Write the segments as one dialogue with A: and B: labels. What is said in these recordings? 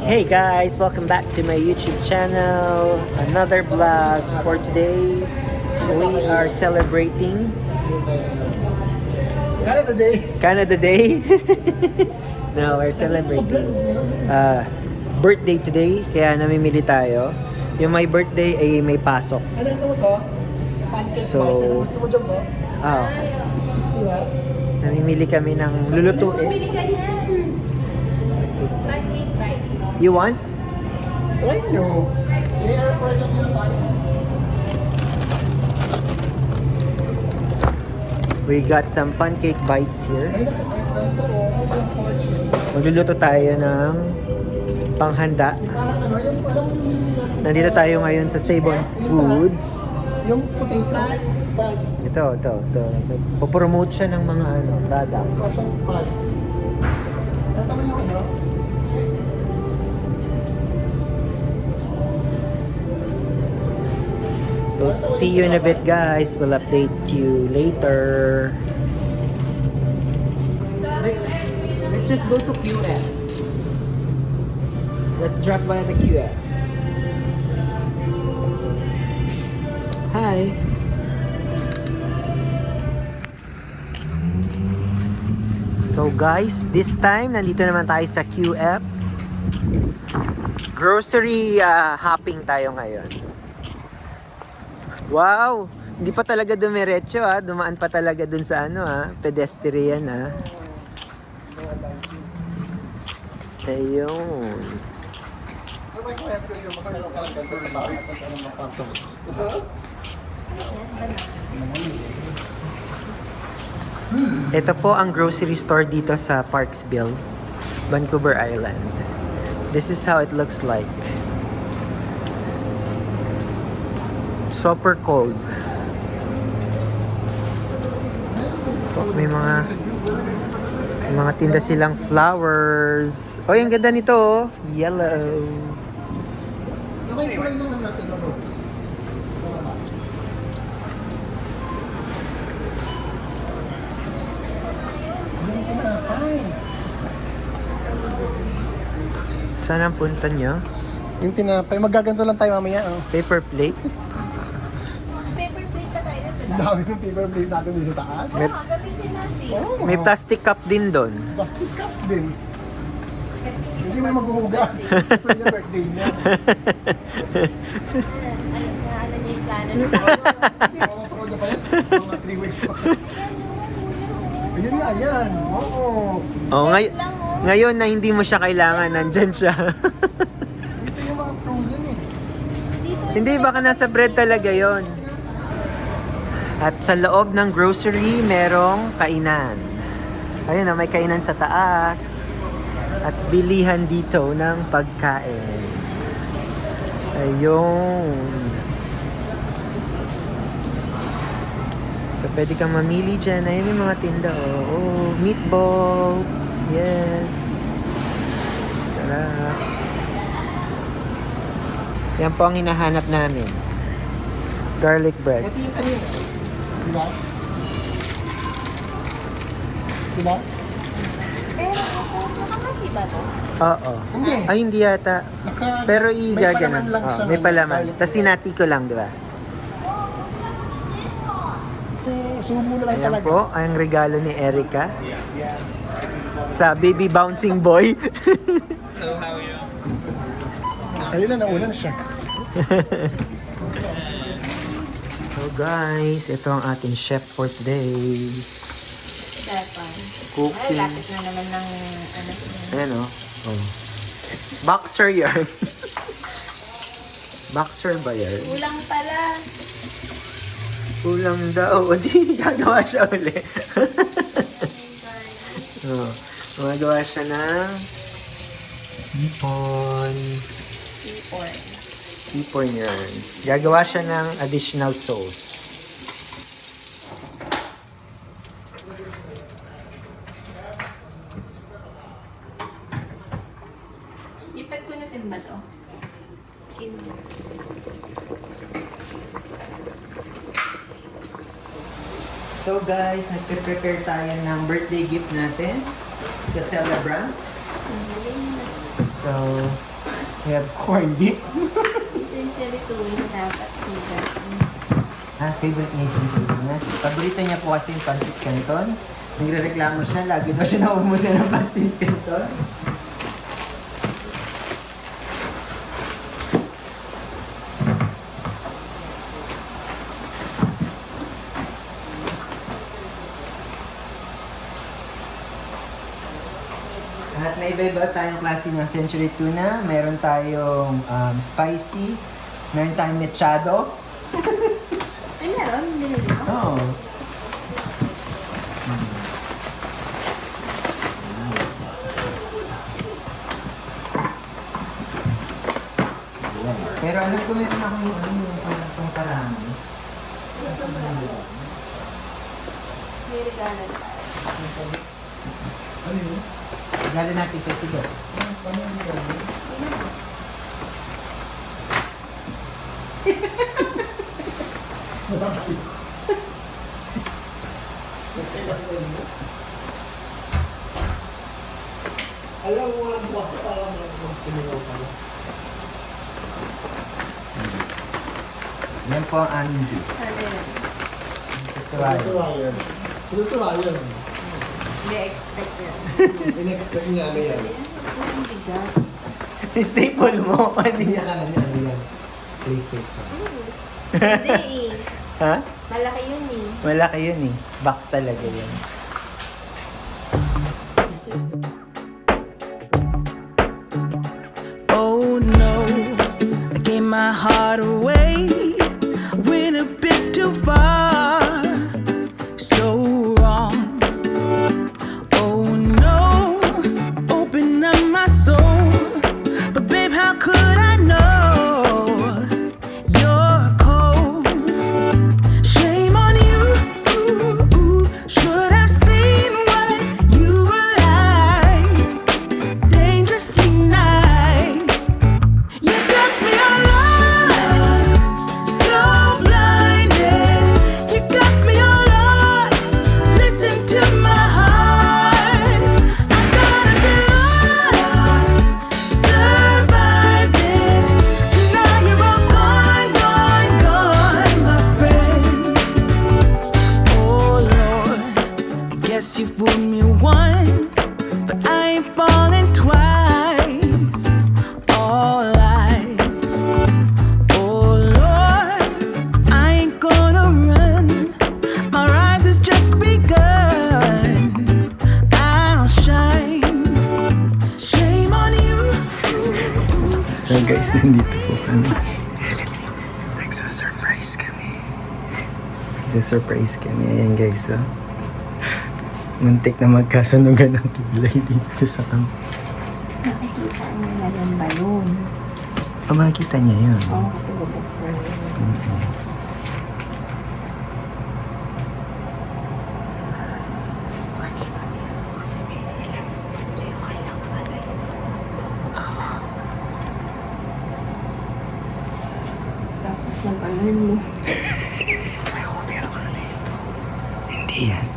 A: Hey guys, welcome back to my YouTube channel. Another vlog for today. We are celebrating
B: Canada Day.
A: Canada Day. No, we're celebrating birthday today. Kaya namimili tayo. Yung may birthday ay may pasok.
B: Ano ito mo to? Pancake
A: So,
B: bites. Ano gusto mo dyan, so? Diba?
A: Namimili kami ng lulutuin.
C: Bumili ka yan. Pancake bites.
A: You want?
B: Try nyo. Ini-airport lang yun tayo.
A: We got some pancake bites here.
B: Ay,
A: Magluluto tayo ng panghanda. Nandito tayo ngayon sa Sabon Foods.
B: Yung potato spuds.
A: Ito. Popromote siya ng mga product.
B: Pasang spuds. Ito mo yung ano?
A: We'll see you in a bit, guys. We'll update you later. Let's just go to QF. Let's drop by the QF. Hi. So guys, this time nandito naman tayo sa QF. Grocery hopping tayo ngayon. Wow! Hindi pa talaga dumiretso dumaan pa talaga dun sa pedestrian Ayun. Ito po ang grocery store dito sa Parksville, Vancouver Island. This is how it looks like. Super cold. May mga tinda silang flowers. Oh, ang ganda nito. Yellow.
B: Naman kulay naman natin na rose.
A: Saan ang punta nyo?
B: Yung tinapay, magaganto lang tayo mamaya. Oh.
A: Paper plate?
C: Paper plate pa tayo dito.
B: Ang dami ng paper plate natin dito sa taas.
A: May,
C: Gamitin natin.
B: Oh,
A: may plastic cup din doon.
B: plastic cups din. Hindi mo maghuhugas. Gusto niya birthday niya.
C: Ano niya yung plano nito?
B: Hindi mo maproud na pa yan. Mga 3 weeks pa. Ayun nga, yan. Oo.
A: Oh, ngayon na hindi mo siya kailangan, nandyan siya.
B: Ito yung mga frozen eh.
A: Hindi, baka nasa bread talaga yon. At sa loob ng grocery, merong kainan. Ayun may kainan sa taas. At bilihan dito ng pagkain. Ayun. So, pwede kang mamili dyan. Ayun yung mga tinda. Oh, meatballs. Yes. Sarap. Yan po ang hinahanap namin. Garlic bread.
B: Ito yung kanina. Diba? Diba?
C: Nakamati ba to?
A: Oo.
B: Hindi.
A: Ay, hindi yata. Pero
B: may
A: igaganon.
B: palaman lang siya.
A: May palaman. Tapos sinati ko lang, di ba?
B: Sumo na lang
A: Ayan
B: talaga.
A: po, ang regalo ni Erica. Sa baby bouncing boy.
B: Kayo na, nauna na siya.
A: So guys, ito ang ating chef for today.
C: Dapat. Ay,
A: Cooking.
C: lapit na naman ng ano.
A: Ayan o. Oh. Boxer yarn. Boxer ba yan?
C: Kulang pala.
A: Kulang daw. Hindi, gagawa siya uli. Oh, gumagawa siya ng ipon.
C: Seaporn.
A: Ipon yarn. Gagawa siya ng additional sauce.
C: Lipat ko na din ba to? Hindi.
A: So guys, nagpe-prepare tayo ng birthday gift natin sa celebrant. So, We have corned beef.
C: Century tuna dapat hugas.
A: Favorite niya yung century tuna. Paborito niya po kasi yung pancit canton. Nagre-reklamo siya, lagi daw siya naubumusin ng pancit canton. At may iba-iba tayong klase ng century tuna. Meron tayong spicy. Meron tayong mechado.
C: Ay, meron? Binili mo?
A: Oh. Pero alam ko meron ako yung yung karami.
C: May regalo tayo.
B: Ano yun?
A: Regalo natin kay Tigo.
B: Paano yung regalo? Bakit? Alam mo nga bukas na parang mag-sinigaw ka na.
A: Yan po ang aming beef.
C: Ano yun?
B: Tutuwa yun. Tutuwa yun.
C: Hindi expect yun.
B: In-expect niya ano yan.
C: Ang bigat.
A: Staple mo.
B: Hindi ka na niya ano yan. PlayStation.
C: Hindi eh.
A: Ha?
C: Malaki yun eh.
A: Malaki yun eh. Box talaga yun.
D: Oh no, I gave my heart away. Went a bit too far, so wrong. Oh no, open up my soul. But babe, how could I know you're cold? Shame on you, should have seen what you were like. Dangerously nice. You got me all lost, so blinded. You got me all lost. Listen to my heart. I gotta be lost, survived it. Now you're all gone, gone, gone, my friend. Oh Lord, I guess you fooled me once, but I ain't falling twice. All lies. Oh Lord, I ain't gonna run. My rise has just begun. I'll shine. Shame on you.
A: So guys, nandito po kami. Nagsusurprise kami. Nagsusurprise kami. Ayan guys, oh. Muntik na magkasunugan ng kilay dito sa camp.
C: Nakikita niyo na yung balloon.
A: Makikita niya yun.
C: Oo, kasi bubuksan yun. Tapos ng balloon mo.
A: May huli ako na dito. Hindi yan.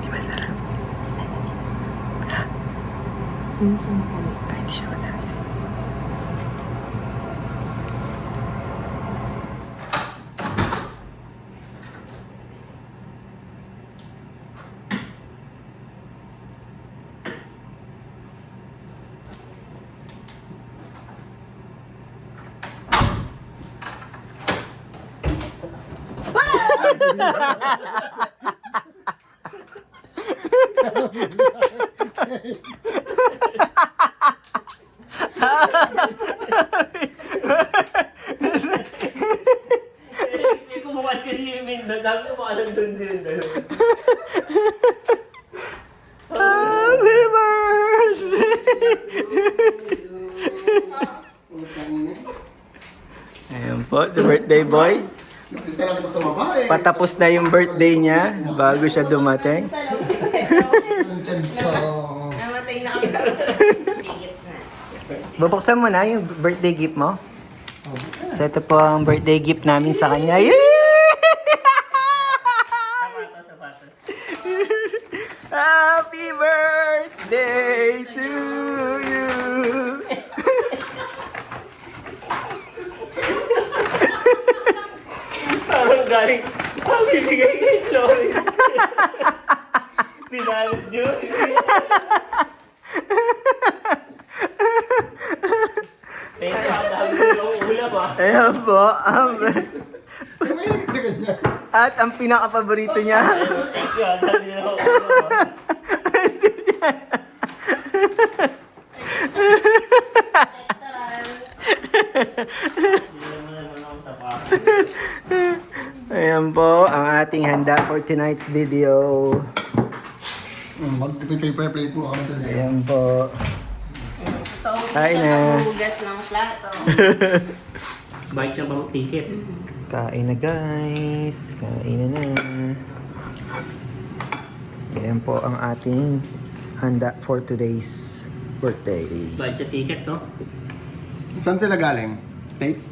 A: Di masarap.
C: Yung sumatalis.
A: Ay, hindi siya matamis.
E: Kumukas kasi yung window, dami ko makalagdun silang dalawa.
A: Happy birthday! Ayan po, si birthday boy.
B: Nakita na kita sa babae.
A: Patapos na yung birthday niya bago siya dumating.
B: Ang tiyan siya.
C: Namatay na kami sa ticket na.
A: Bubuksan mo na yung birthday gift mo. So ito po ang birthday gift namin sa kanya. Yay!
E: Sapatos.
A: Happy birthday to you!
E: Parang galing. Ang bibigay kay Flores. Binalot nyo. Thank you. Dami yung ulam ah.
A: Ayan po.
B: May nagdagan niya.
A: At ang pinaka-paborito niya.
E: Thank you. Dami yung ulam ah. Hindi naman ako sa pa.
A: Ayan po ang ating handa for tonight's video.
B: Mag-paper plate mo ako kasi.
A: Ayan po.
C: Ito,
A: Kain na.
C: hugas ng plato.
E: Bike siya bang ticket?
A: Kain na guys. Kain na. Ayan po ang ating handa for today's birthday.
E: Bike siya ticket, no?
B: Saan sila galing? States?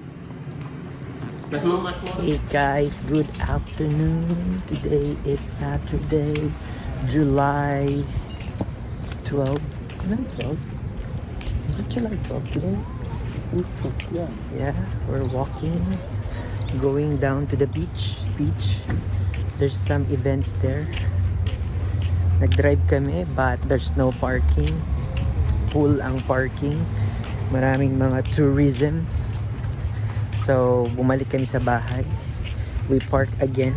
E: Mas mo.
A: Hey guys, good afternoon. Today is Saturday, July 12. Ano 12? Is it July 12 today?
B: Yeah.
A: Yeah, we're walking, going down to the beach. There's some events there. Nag-drive kami but there's no parking. Full ang parking. Maraming mga tourism. So, bumalik kami sa bahay. We park again.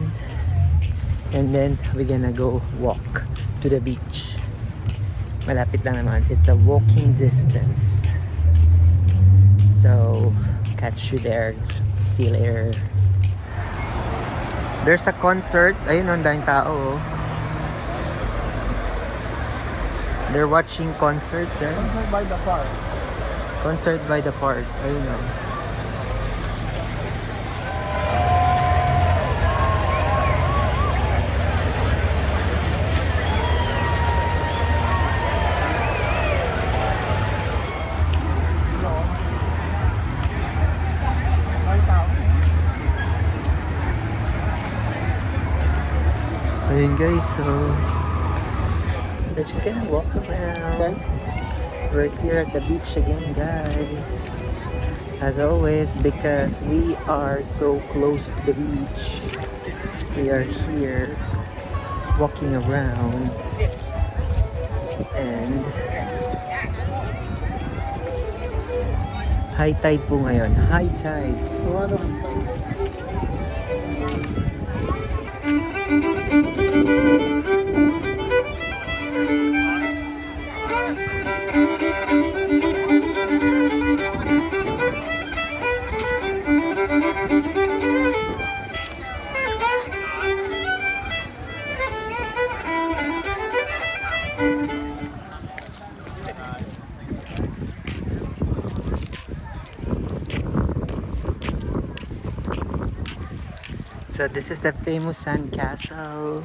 A: And then, we're gonna go walk to the beach. Malapit lang naman. It's a walking distance. So, catch you there. See you later. There's a concert. Ayun, ang daming tao. Oh. They're watching concert, guys.
B: By the park.
A: Concert by the park. Ayun, oh. Ayun guys, so we're just gonna walk around. We're here at the beach again, guys. As always, because we are so close to the beach, we are here walking around. And high tide po ngayon. High tide. So this is the famous sand castle.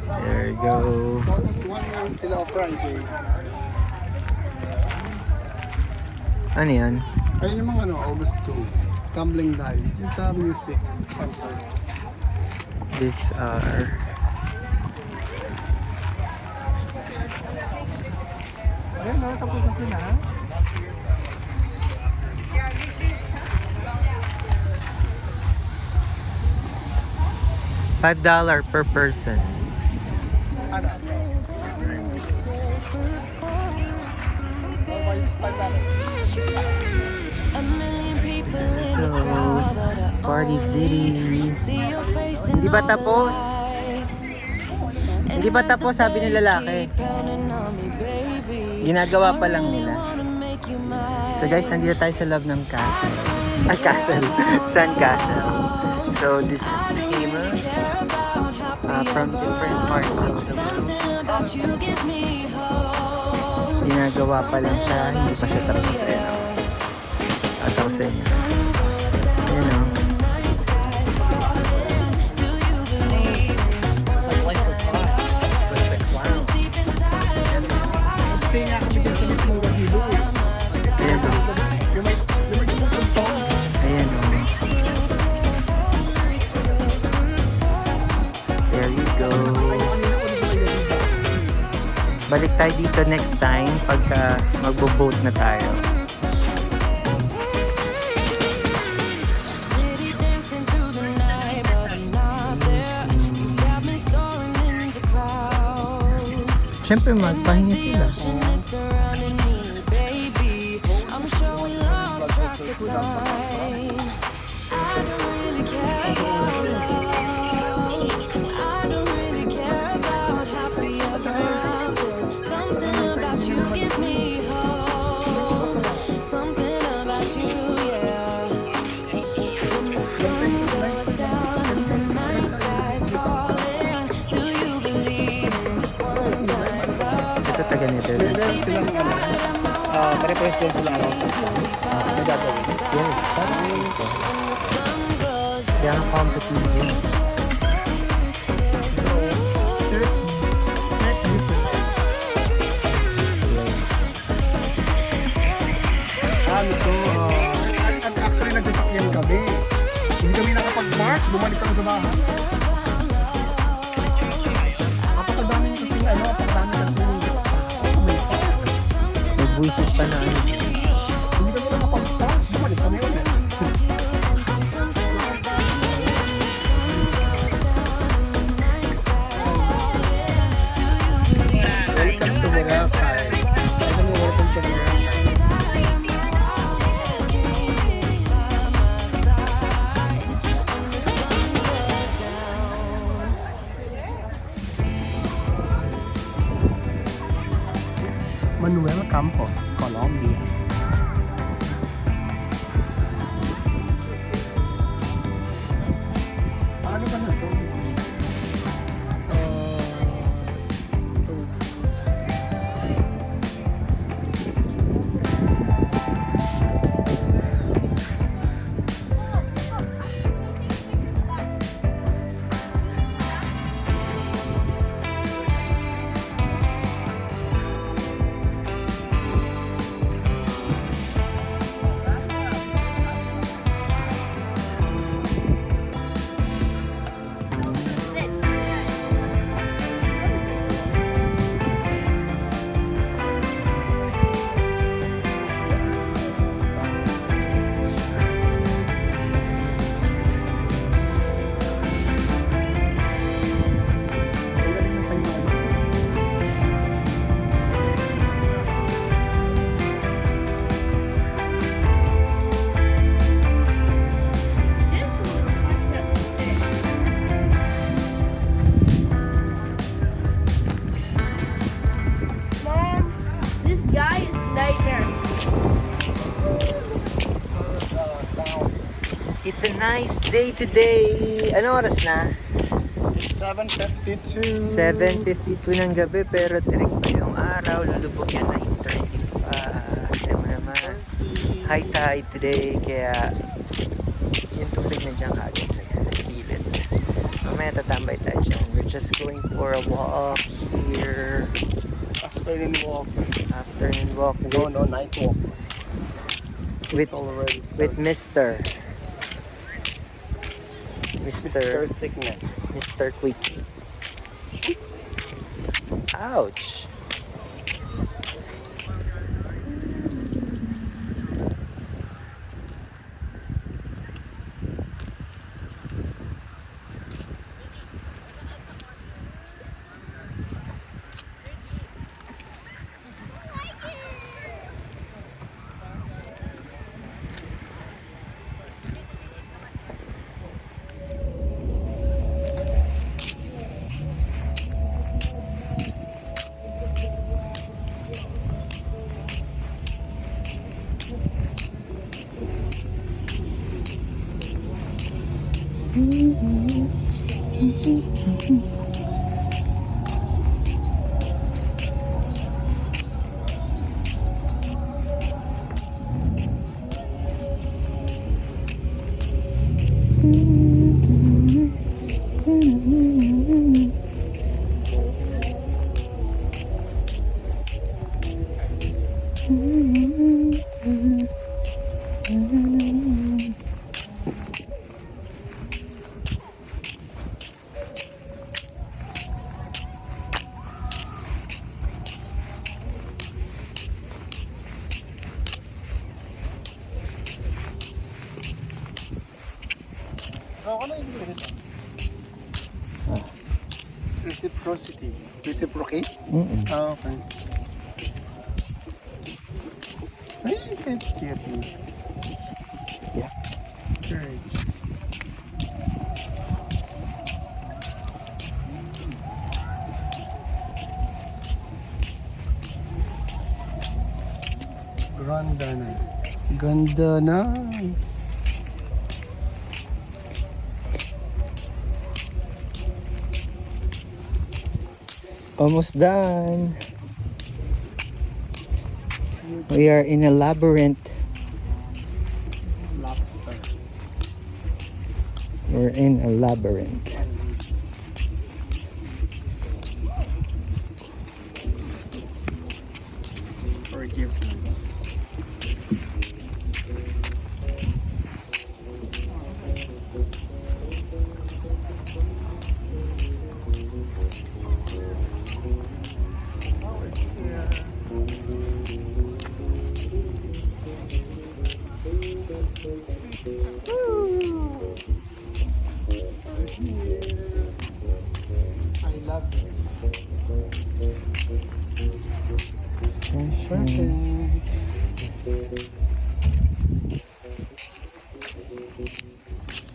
A: There you go.
B: August 1 meron sila Friday.
A: Ano yan?
B: Ayun yung mga August 2. Tumbling Dice. Yung sa music concert.
A: These are
B: Ayun na, tapos na sila.
A: $5 per person.
B: Ano?
D: A million people in the
A: So,
D: crowd, but I
A: Party City.
D: see your face in
A: Hindi ba
D: all the
A: tapos?
D: lights.
A: Hindi ba tapos, sabi ng lalaki?
D: Counting on me, baby.
A: Ginagawa pa lang nila.
D: Wanna make you mine.
A: So guys, nandito tayo sa loob ng castle. Castle. Sand castle. So this is famous. from different parts of the world.
D: Something about you gives me hope.
A: Ginagawa pa lang siya, hindi pa siya tapos. Ayan o. At ako sa inyo. Ayan o.
D: Night skies falling. Do you believe in
B: It's like life of God. But it's like, wow.
D: deep inside my wild?
B: Kaya nga kami dito sa mismo Wahilo eh.
A: Ayan o.
B: Yung may gusto
A: Ayan o. There you go. Balik tayo dito next time pagka magbo-boat na tayo.
D: City dancing through the night, but I'm not there. You've got me soaring in the clouds.
A: Siyempre magpahinga sila.
D: Ocean is surrounding me, baby. I'm sure we lost track of time. I don't really care about love. I don't really care about happy ever afters. Something about you gives me hope. Something about you, yeah. When the sun goes down and the night sky's falling, do you believe in one-time love?
A: Ito taga Netherlands.
D: Deep inside of my wild
B: pare-present sila araw ko sa nagagawin.
A: Yes, parang yun ito.
D: when the sun goes
A: Kaya ang competition.
B: Ano to? Actually, nagsasakyan kami. Hindi kami nakapag-park. Bumalik kami sa bahay. Napakadaming kasing napakadaming kasing may park.
A: May buisit pa na ano.
B: Hindi kami nakapag-park. Bumalik kami ulit. Welcome to Boracay. Welcome to Boracay. Manuel Campos, Colombia. Ano ba na to? Ito.
C: This Mom, this guy is nightmare.
A: It's a nice day today. Ano oras na?
B: 7:52.
A: 7:52 ng gabi pero tirik pa yung araw. Lulubog yan 9:30 pa. Tignan mo naman. High tide today kaya yung tubig na dyan kagad sa gilid. Mamaya tatambay tayo dyan. We're just going for a walk here.
B: Afternoon walk.
A: Afternoon walk
B: No, night walk.
A: with
B: Already.
A: with Mr.
B: Mr. Sickness.
A: Mr. Quickie. Ouch.
B: Reciprocity. Reciprocate?
A: Mm-mm.
B: Ah, okay. Ay, cute.
A: Yeah.
B: Church. Ganda na.
A: Almost done. We are in a labyrinth. We're in a labyrinth.
B: Forgiveness. I love you.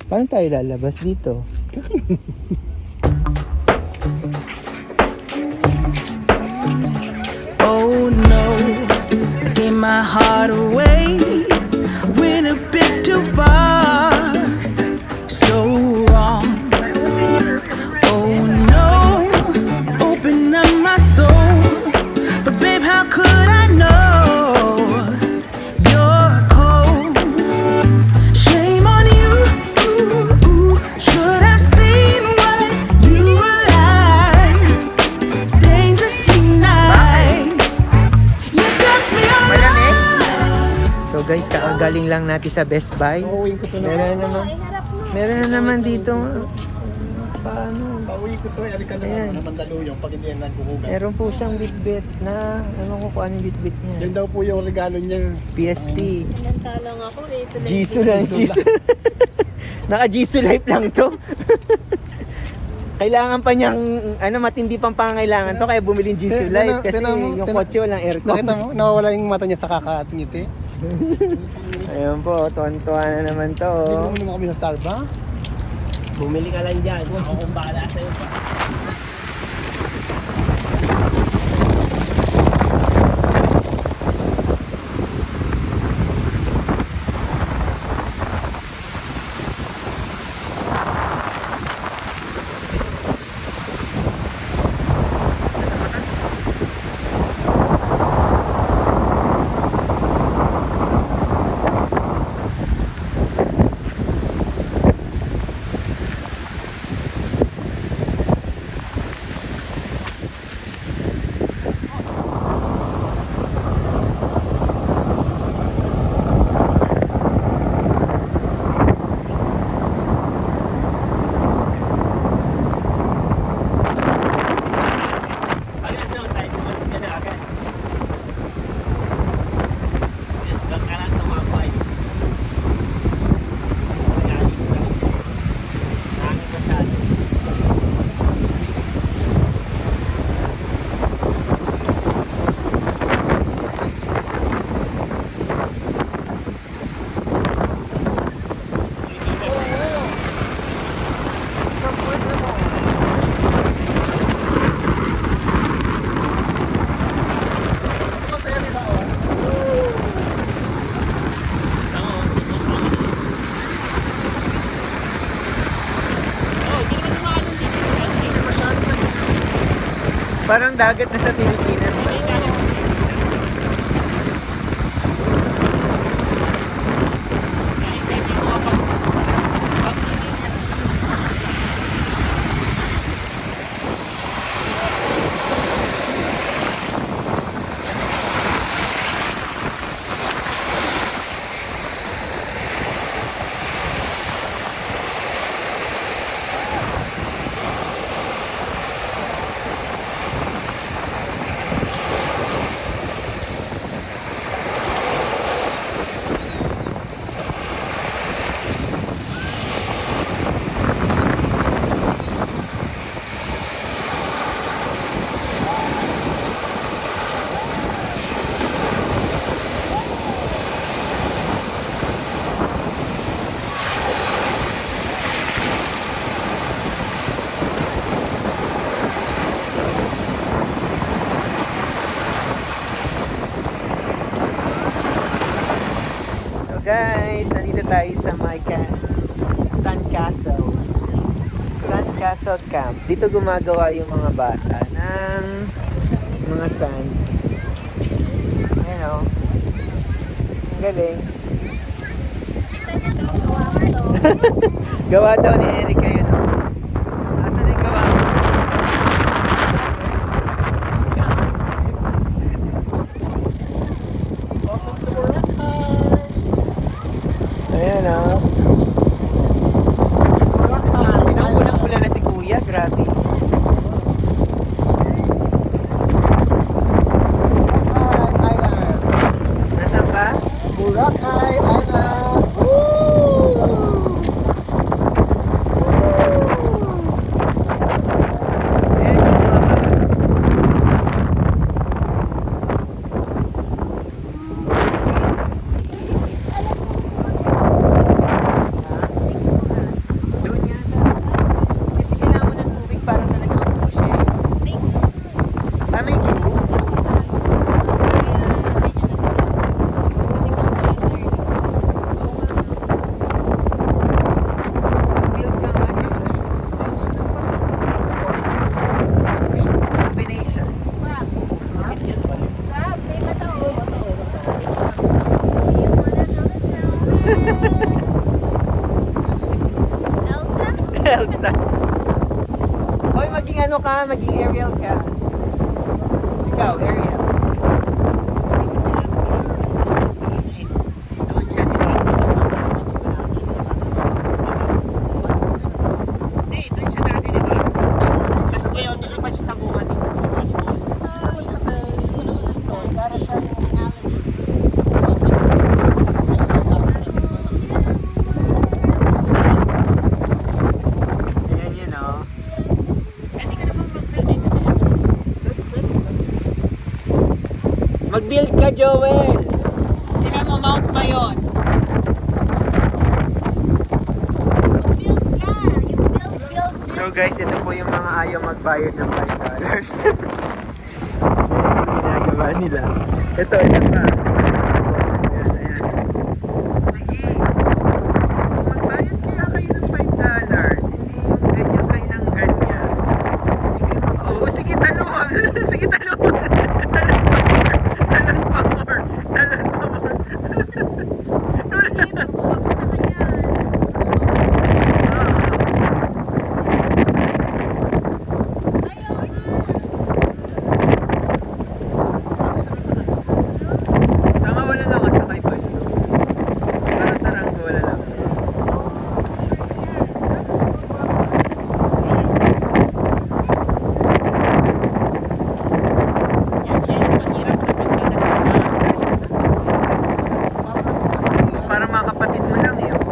A: Paano tayo lalabas dito?
F: Oh no, gave my heart away, went a bit too far, so wrong. Oh no, open up my soul, but babe, how could I know you're cold? Shame on you, should have seen what you were like, dangerously nice. You got me on
A: So guys, galing lang natin sa Best Buy.
B: Pauwiin ko to na.
A: Meron na naman dito. Paano?
B: Pauwiin ko to. Ari ka na
A: Ayan.
B: ng Mandaluyong pag hindi yan naghuhugas.
A: Meron po siyang bitbit na, ano ko kung anong bitbit niya.
B: Yan daw po yung regalo niya.
A: PSP.
C: Nantalang ako eh. Ito lang
A: Jisoo lang, Jisoo. Naka Jisoo Life lang to. Kailangan pa niyang, matindi pang pangailangan to, kaya bumili ng Jisoo Life kasi yung kotse walang aircon.
B: Nakita mo, nawawala yung mata niya sa kakatingiti.
A: Ayun po, tuwan-tuwa na naman to.
B: Hindi mo kami sa Starbucks.
E: Bumili ka lang dyan. Ako kung bahala sa'yo pa. Agad daw tayo. Tumalis ka na agad. Huwag ka lang tumapay. Magaling ka. Hangin masyado.
A: Parang dagat na sa Pilipinas na. tayo sa Sandcastle. Sandcastle Camp. Dito gumagawa yung mga bata ng mga sand. Ayan o. Ang galing. Gawa daw ni Erica yun o. Asan yung gawa mo? Ayan o. Pinang-ulang-ula na si Kuya. Grabe. Nasaan ka?
B: Boracay Island!
A: Ayan yung mga doon yata. Kasi kailangan mo ng tubig para talaga mag-push eh. Ah, may queue? Build ka nga dyan. Combination. Elsa. Hoy, maging ano ka? Maging Ariel ka. Ikaw, Ariel.
E: Hindi, doon siya dati, di ba? Tapos ngayon, nilipat siya sa bunga dito.
A: Ayan yun, oh.
E: Hindi ka naman mag-build dito sa
A: Mag-build ka, Joel! Tingnan mo, mount pa yun. So guys, ito po yung mga ayaw magbayad ng $5. Ginagawa nila. Ito pa. Ayan, ayan. Sige. Magbayad kaya kayo ng $5. Hindi yung ganyan kayo ng ganyan. Oo, sige, talon. Sige, talon. Talon pa more. Talon pa more. Talon pa more. Tama, wala lang kasakay pa yun. Para sa Rango, wala lang. Para mga kapatid mo lang yun.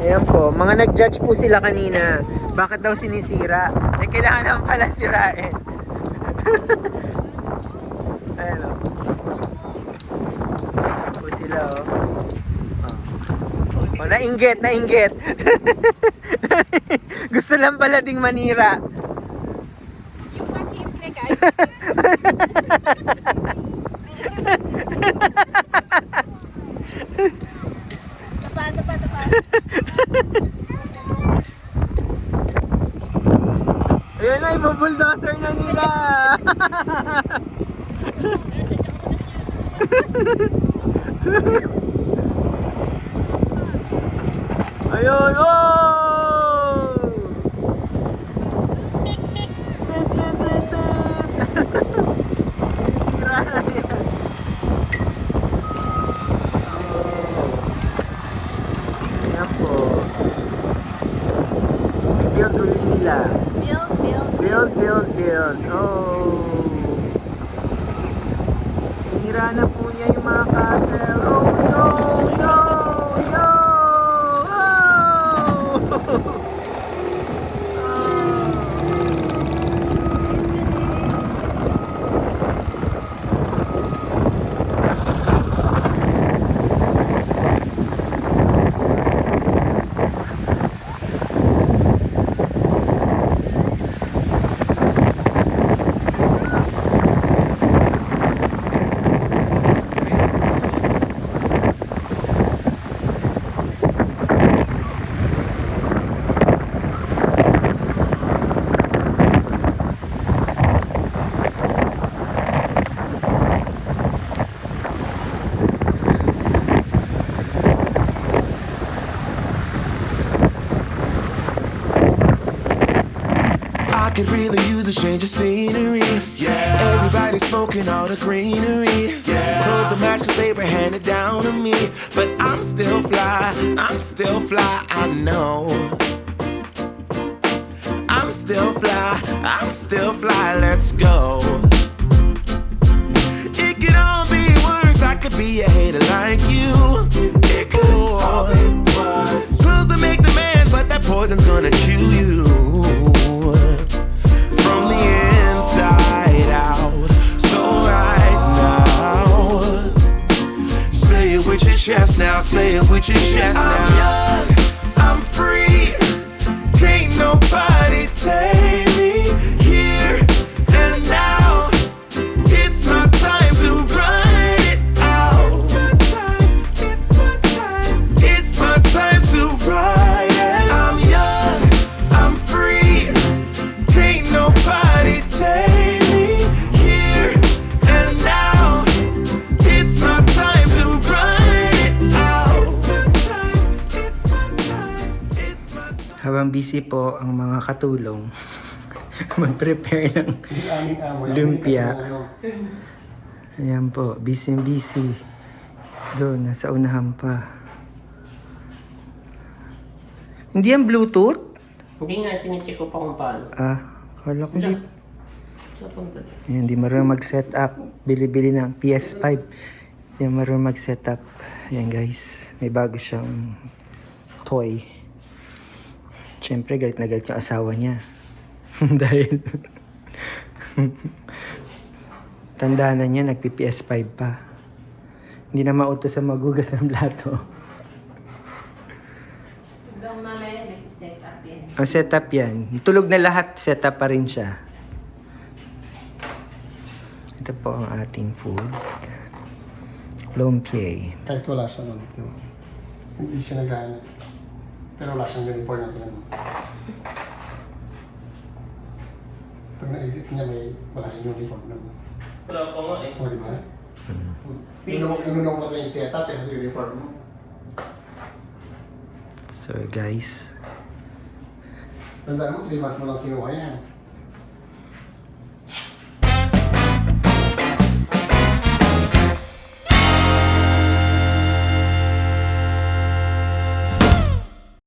A: Ayan po, mga nag-judge po sila kanina. Bakit daw sinisira? Eh, kailangan naman pala sirain. Ayan o. Po sila o. Oh, nainggit, nainggit. Gusto lang pala ding manira.
C: Yung masimple ka. Tapa.
A: Ayan na, ibo-bulldozer na nila. Ayun, oh! Tit, tit, tit, tit. Sisira na yan. Ayan po. Build uli nila. Build. Oh. Sinira na po niya yung mga castle. Oh no! No! No! Oh!
F: a change of scenery. Yeah. Everybody smoking all the greenery. Yeah. Close the match cause they were handed down to me. But I'm still fly, I know. I'm still fly, let's go. It could all be worse, I could be a hater like you. It could all be worse. Pills to make the man, but that poison's gonna chew you from the inside out. So right now, say it with your chest now, say it with your chest now. I'm young, I'm free, can't nobody take me here and now. It's my time to run it out. It's my time to ride it. I'm young, I'm free, can't nobody take me here and now. It's my time to run it out. It's my time.
A: Habang busy po ang mga katulong mag-prepare ng lumpia. Ayan po, busy. Doon, nasa unahan pa. Hindi yan Bluetooth?
E: Hindi nga, sinicheck ko pa kung paano.
A: Kala ko di.
E: Napunta.
A: Ayan, di marunong mag-set up. Bili-bili ng PS5. Di marunong mag-set up. Ayan guys, may bago siyang toy. Siyempre, galit na galit yung asawa niya. Dahil tandaan na niya, nagpi-PS5 pa. Hindi na mautos sa magugas ng plato.
C: Hanggang mamaya nagsiset up yan.
A: Ang setup yan. Tulog na lahat, setup pa rin siya. Ito po ang ating food. Lumpia.
B: Kahit wala siyang ano, hindi siya nagana. Pero wala siyang uniform natin. Pag naisip niya wala siyang uniform naman.
E: Wala pa nga eh.
B: O, di ba? Inunong ko yung setup kasi uniform mo.
A: So guys,
B: Tandaan mo, 3 months mo lang kinuha yan.